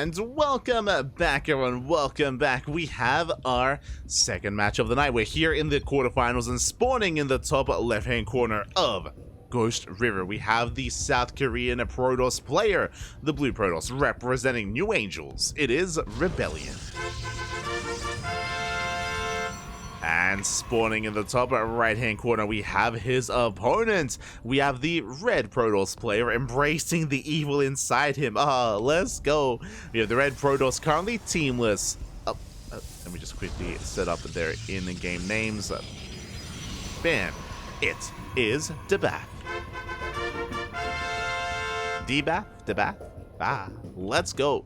And welcome back, everyone. Welcome back. We have our second match of the night. We're here in the quarterfinals and spawning in the top left-hand corner of Ghost River. We have the South Korean Protoss player, the Blue Protoss, representing New Angels. It is ReBellioN. And spawning in the top right-hand corner, we have his opponent. We have the Red Protoss player embracing the evil inside him. Let's go. We have the Red Protoss currently teamless. Let me just quickly set up their in-game names. Bam. It is Debaff. Debaff. Let's go.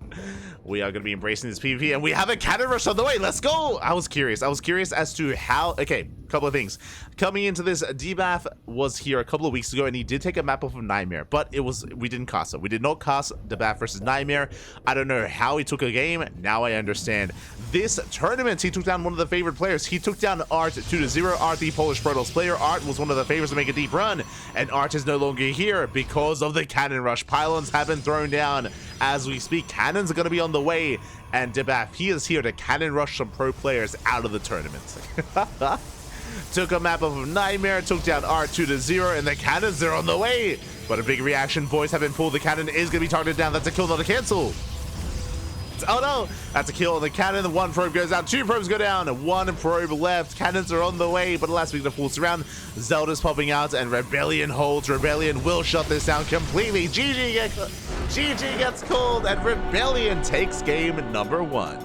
We are going to be embracing this PvP, and we have a cannon rush on the way. Let's go. I was curious as to how. Okay, couple of things. Coming into this, Debaff was here a couple of weeks ago, and he did take a map off of Nightmare, but we didn't cast it. We did not cast Debaff versus Nightmare. I don't know how he took a game. Now I understand. This tournament, he took down one of the favorite players. He took down Art 2-0. Art, the Polish Protoss player. Art was one of the favorites to make a deep run, and Art is no longer here because of the cannon rush. Pylons have been thrown down as we speak. Cannons are going to be on the way, and Debaff, he is here to cannon rush some pro players out of the tournament. Took a map of Nightmare, took down Art 2-0, and the cannons are on the way. But a big reaction, boys have been pulled. The cannon is going to be targeted down. That's a kill, not a cancel. Oh no, that's a kill on the cannon. One probe goes down, two probes go down, one probe left. Cannons are on the way, but last week the full surround. Zelda's popping out, and ReBellioN holds. ReBellioN will shut this down completely. GG gets called, and ReBellioN takes game number 1.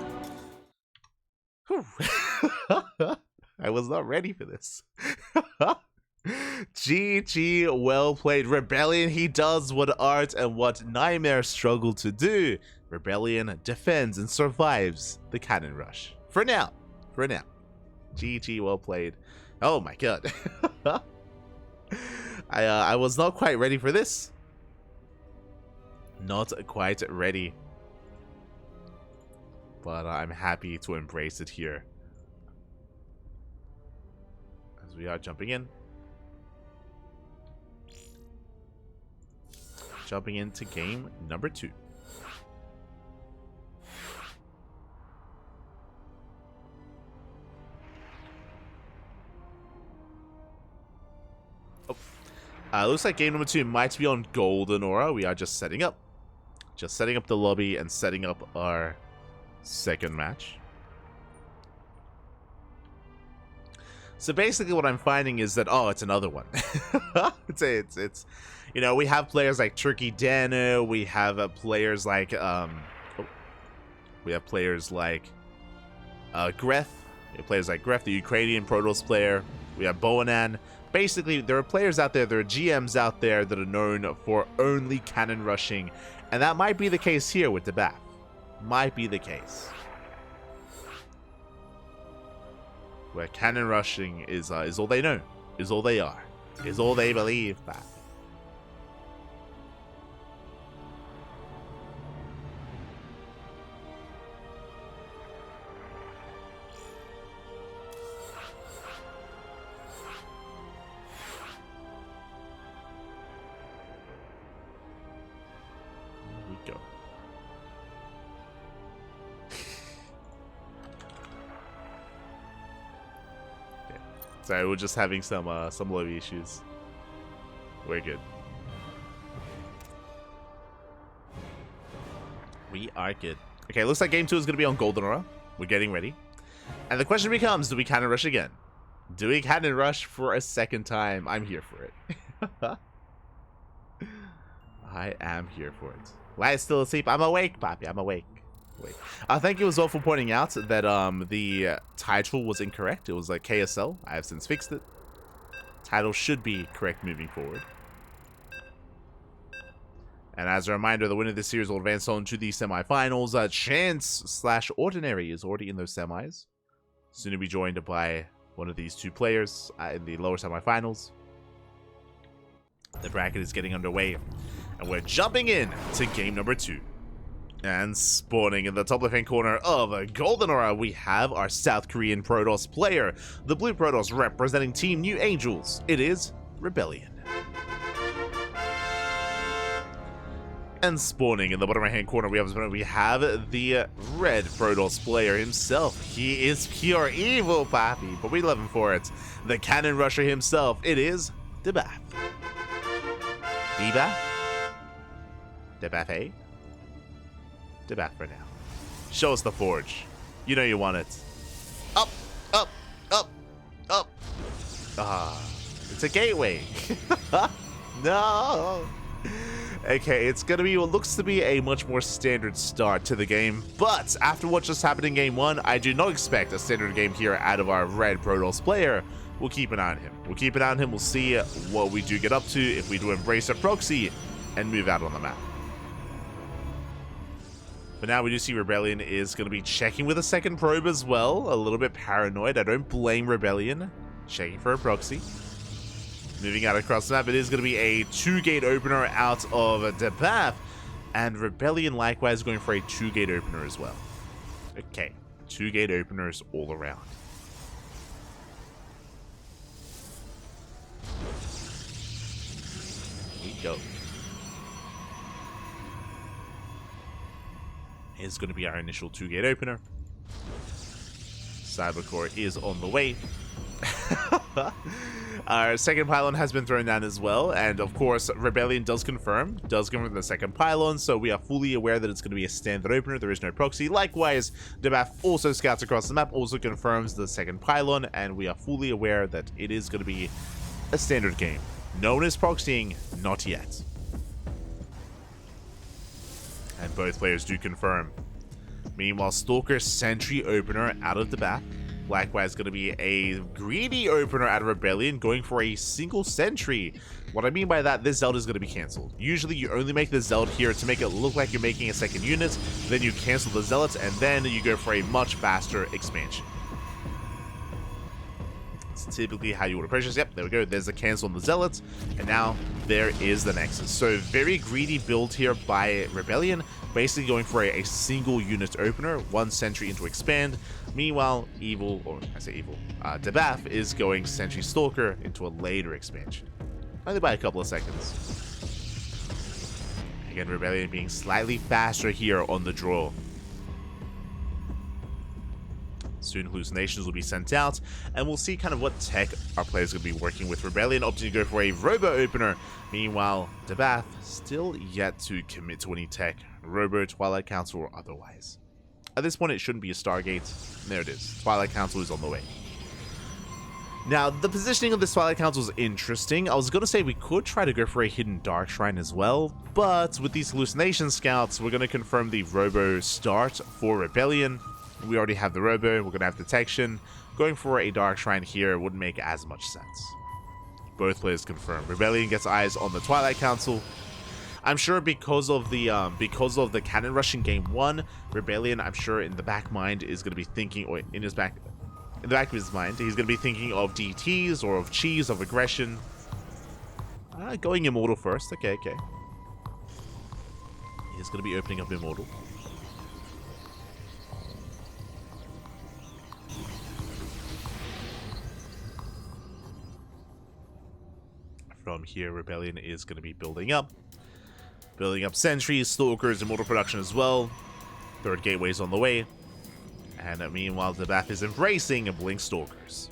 I was not ready for this. GG, well played. ReBellioN, he does what Art and what Nightmare struggled to do. ReBellioN defends and survives the cannon rush. For now. GG, well played. Oh my god. I was not quite ready for this. Not quite ready. But I'm happy to embrace it here. As we are jumping in. Jumping into game number 2. Looks like game number 2 might be on Golden Aura. We are just setting up. Just setting up the lobby and setting up our second match. So basically what I'm finding is that, oh, it's another one. it's you know, we have players like Turkey Dano, we have players like Greth, we have players like Greth, the Ukrainian Protoss player, we have Boanan. Basically, there are players out there, there are GMs out there that are known for only cannon rushing, and that might be the case here with Debaff. Might be the case. Where cannon rushing is all they know, is all they are, is all they believe. Here we go. Sorry, we're just having some lobby issues. We're good. We are good. Okay, looks like game 2 is going to be on Golden Aura. We're getting ready. And the question becomes, do we cannon rush again? Do we cannon rush for a second time? I'm here for it. I am here for it. Why is still asleep? I'm awake, Papi. I'm awake. Wait. Thank you as well for pointing out that the title was incorrect. It was like KSL. I have since fixed it. Title should be correct moving forward. And as a reminder, the winner of this series will advance on to the semifinals. Chance/Ordinary is already in those semis. Soon to be joined by one of these two players in the lower semifinals. The bracket is getting underway, and we're jumping in to game number 2. And spawning in the top left-hand corner of Golden Aura, we have our South Korean Protoss player, the Blue Protoss representing Team New Angels. It is ReBellioN. And spawning in the bottom right hand corner, we have the red Protoss player himself. He is pure evil, Pappy, but we love him for it. The cannon rusher himself, it is Debaff. Debaff? Debaff A? Debaff for now. Show us the forge. You know you want it. Up, up, up, up. Ah, it's a gateway. No. Okay, it's gonna be what looks to be a much more standard start to the game, but after what just happened in game 1, I do not expect a standard game here out of our red Protoss player. We'll keep an eye on him. We'll see what we do get up to, if we do embrace a proxy and move out on the map. But now we do see ReBellioN is going to be checking with a second probe as well. A little bit paranoid. I don't blame ReBellioN. Checking for a proxy. Moving out across the map, it is going to be a 2-gate opener out of Debaff. And ReBellioN likewise going for a 2-gate opener as well. Okay, 2-gate openers all around. Here we go. Is going to be our initial 2-gate opener. Cybercore is on the way. Our second pylon has been thrown down as well, and of course ReBellioN does confirm the second pylon, so we are fully aware that it's going to be a standard opener. There is no proxy. Likewise, Debaff also scouts across the map, also confirms the second pylon, and we are fully aware that it is going to be a standard game. No one is proxying, not yet. And both players do confirm. Meanwhile, Stalker Sentry opener out of Debaff. Likewise, going to be a greedy opener out of ReBellioN, going for a single sentry. What I mean by that, this Zeld is going to be cancelled. Usually, you only make the Zeld here to make it look like you're making a second unit, then you cancel the Zealots, and then you go for a much faster expansion. It's typically how you would approach this. Yep, there we go. There's a cancel on the Zealots, and now there is the Nexus. So, very greedy build here by ReBellioN, basically going for a single unit opener, 1 sentry into expand. Meanwhile, Debaff is going Sentry Stalker into a later expansion. Only by a couple of seconds. Again, ReBellioN being slightly faster here on the draw. Soon hallucinations will be sent out, and we'll see kind of what tech our players are going to be working with. ReBellioN opting to go for a Robo opener. Meanwhile, Debaff still yet to commit to any tech, Robo, Twilight Council, or otherwise. At this point, it shouldn't be a Stargate. There it is. Twilight Council is on the way. Now, the positioning of this Twilight Council is interesting. I was going to say we could try to go for a hidden Dark Shrine as well, but with these hallucination scouts, we're going to confirm the Robo start for ReBellioN. We already have the Robo, we're going to have detection. Going for a Dark Shrine here wouldn't make as much sense. Both players confirm. ReBellioN gets eyes on the Twilight Council. I'm sure because of the cannon rush in game 1, ReBellioN, I'm sure in the back mind is going to be thinking, or in the back of his mind, he's going to be thinking of DTs or of cheese, of aggression. Going Immortal first. Okay. He's going to be opening up Immortal. From here, ReBellioN is going to be building up sentries, stalkers, immortal production as well. Third gateway's on the way. And meanwhile, Debaff is embracing blink stalkers.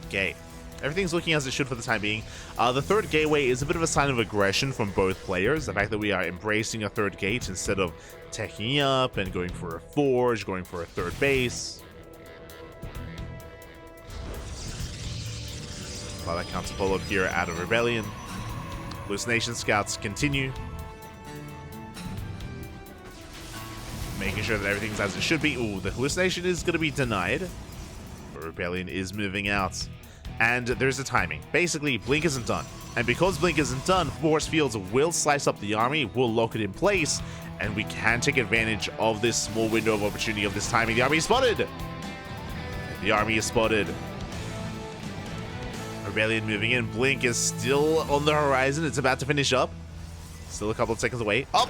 Okay. Everything's looking as it should for the time being. The third gateway is a bit of a sign of aggression from both players. The fact that we are embracing a third gate instead of teching up and going for a forge, going for a third base. Twilight Council followed here out of ReBellioN. Hallucination scouts continue. Making sure that everything's as it should be. Ooh, the hallucination is going to be denied. But ReBellioN is moving out. And there's a timing. Basically, Blink isn't done. And because Blink isn't done, Force Fields will slice up the army, will lock it in place, and we can take advantage of this small window of opportunity of this timing. The army is spotted! The army is spotted. ReBellioN moving in. Blink is still on the horizon. It's about to finish up. Still a couple of seconds away. Up!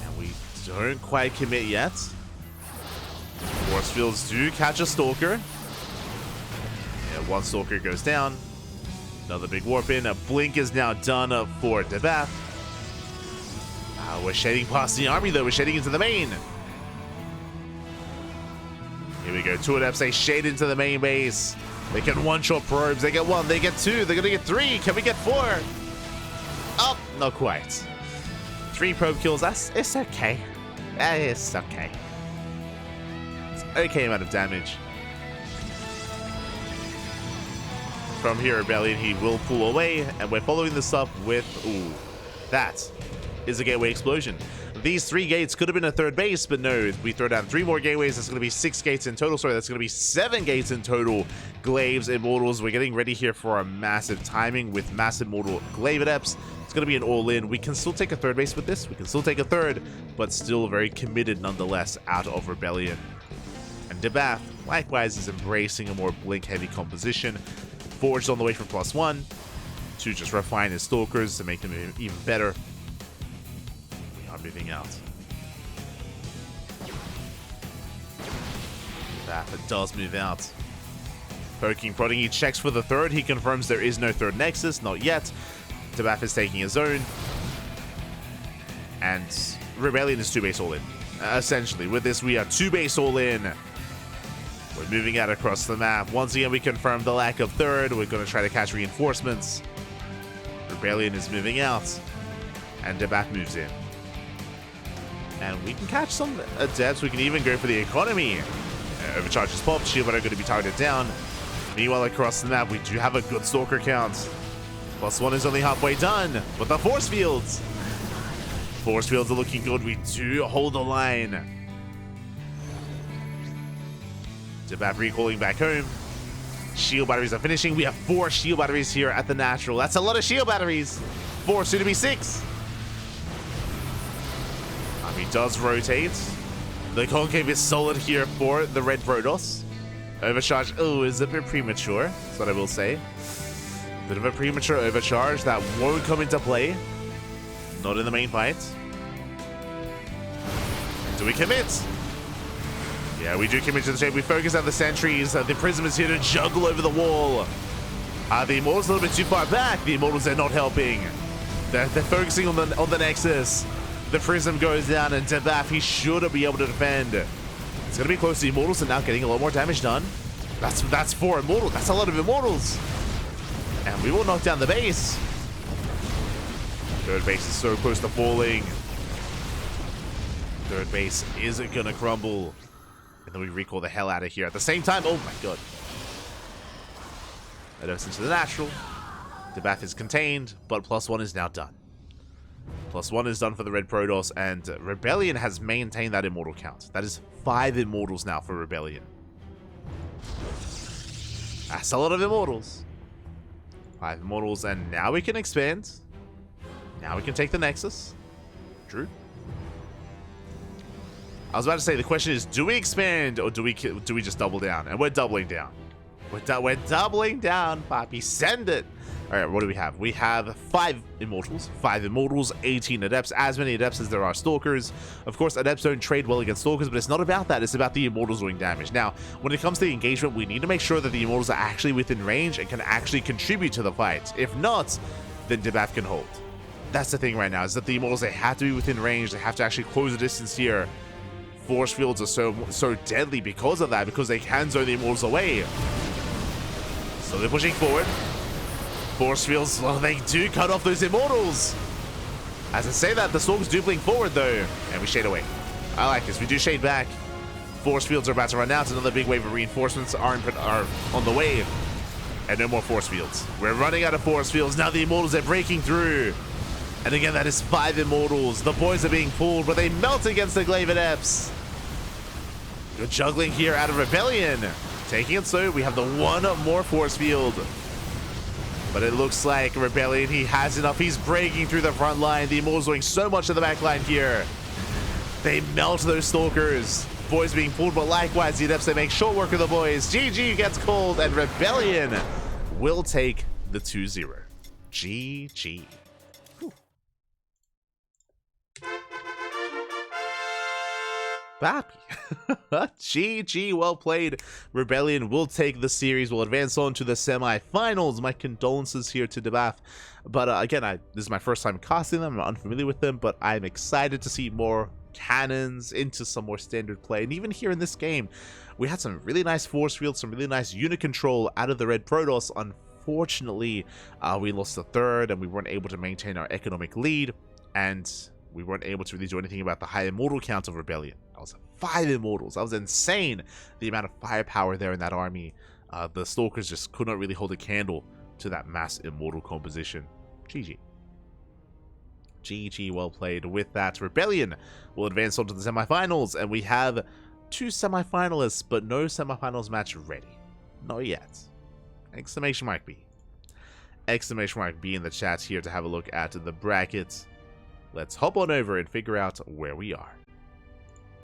And we don't quite commit yet. Force Fields do catch a Stalker. Yeah, one Stalker goes down. Another big warp in. A Blink is now done for Debaff. We're shading past the army, though. We're shading into the main. Here we go. 2 adepts, they shade into the main base. They can one-shot probes. They get 1. They get 2. They're going to get 3. Can we get 4? Oh, not quite. 3 probe kills. It's okay. It's okay. It's okay amount of damage. From here, ReBellioN, he will pull away, and we're following this up with... Ooh, that is a gateway explosion. These 3 gates could have been a 3rd base, but no, we throw down 3 more gateways. That's going to be 6 gates in total. Sorry, that's going to be 7 gates in total. Glaives, Immortals. We're getting ready here for a massive timing with massive Immortal Glaive Adepts. It's going to be an all-in. We can still take a 3rd base with this. We can still take a 3rd, but still very committed nonetheless out of ReBellioN. And Debaff, likewise, is embracing a more blink-heavy composition. Forged on the way for +1 to just refine his Stalkers to make them even better. We are moving out. That does move out. Poking, prodding, he checks for the 3rd. He confirms there is no 3rd Nexus, not yet. Debaff is taking his own. And ReBellioN is 2 base all in. Essentially, with this, we are 2 base all in. We're moving out across the map. Once again, we confirm the lack of 3rd. We're going to try to catch reinforcements. ReBellioN is moving out. And Debaff moves in. And we can catch some adepts. We can even go for the economy. Overcharge is popped. Shield are going to be targeted down. Meanwhile, across the map, we do have a good Stalker count. +1 is only halfway done. But the force fields. Force fields are looking good. We do hold the line. Debaff recalling back home. Shield batteries are finishing. We have 4 shield batteries here at the natural. That's a lot of shield batteries. 4, soon to be 6. Army does rotate. The concave is solid here for the red Protoss. Overcharge, is a bit premature. That's what I will say. Bit of a premature overcharge that won't come into play. Not in the main fight. Do we commit? Yeah, we do commit to the shape. We focus on the sentries. The Prism is here to juggle over the wall. The Immortals a little bit too far back. The Immortals are not helping. They're focusing on the Nexus. The Prism goes down, and Debaff, he should be able to defend. It's going to be close to the Immortals, and now getting a lot more damage done. That's 4 Immortals. That's a lot of Immortals. And we will knock down the base. 3rd base is so close to falling. 3rd base isn't going to crumble. And then we recall the hell out of here at the same time. Oh my god. That goes into the natural. Debaff is contained, but +1 is now done. +1 is done for the red Protoss, and ReBellioN has maintained that Immortal count. That is 5 Immortals now for ReBellioN. That's a lot of Immortals. 5 Immortals, and now we can expand. Now we can take the Nexus. True. I was about to say, the question is, do we expand or do we just double down? And we're doubling down. We're doubling down, Poppy. Send it. All right, what do we have? We have 5 Immortals. 5 Immortals, 18 Adepts. As many Adepts as there are Stalkers. Of course, Adepts don't trade well against Stalkers, but it's not about that. It's about the Immortals doing damage. Now, when it comes to the engagement, we need to make sure that the Immortals are actually within range and can actually contribute to the fight. If not, then Debaff can hold. That's the thing right now, is that the Immortals, they have to be within range. They have to actually close the distance here. Force fields are so deadly because of that, because they can zone the Immortals away. So they're pushing forward. Force fields, well, they do cut off those Immortals. As I say that, the Storms do blink forward though, and we shade away. I like this. We do shade back. Force fields are about to run out. Another big wave of reinforcements are on the way. And no more force fields. We're running out of force fields. Now the Immortals are breaking through. And again, that is 5 Immortals. The boys are being pulled, but they melt against the Glaive Adepts. Good juggling here out of ReBellioN. Taking it slow. We have the 1 more force field. But it looks like ReBellioN, he has enough. He's breaking through the front line. The Immortals doing so much of the back line here. They melt those Stalkers. Boys being pulled, but likewise, the Adepts, they make short work of the boys. GG gets called, and ReBellioN will take the 2-0. GG. Bappy. GG, well played. ReBellioN will take the series. We'll advance on to the semi-finals. My condolences here to Debaff. But again, this is my first time casting them. I'm unfamiliar with them, but I'm excited to see more cannons into some more standard play. And even here in this game, we had some really nice force fields, some really nice unit control out of the Red Protoss. Unfortunately, we lost the third, and we weren't able to maintain our economic lead. And we weren't able to really do anything about the high immortal count of ReBellioN. That was 5 immortals. That was insane, the amount of firepower there in that army. The Stalkers just could not really hold a candle to that mass immortal composition. GG. GG, well played. With that, ReBellioN will advance on to the semifinals, and we have 2 semifinalists, but no semifinals match ready. Not yet. Exclamation mark B. Exclamation mark B in the chat here to have a look at the brackets. Let's hop on over and figure out where we are.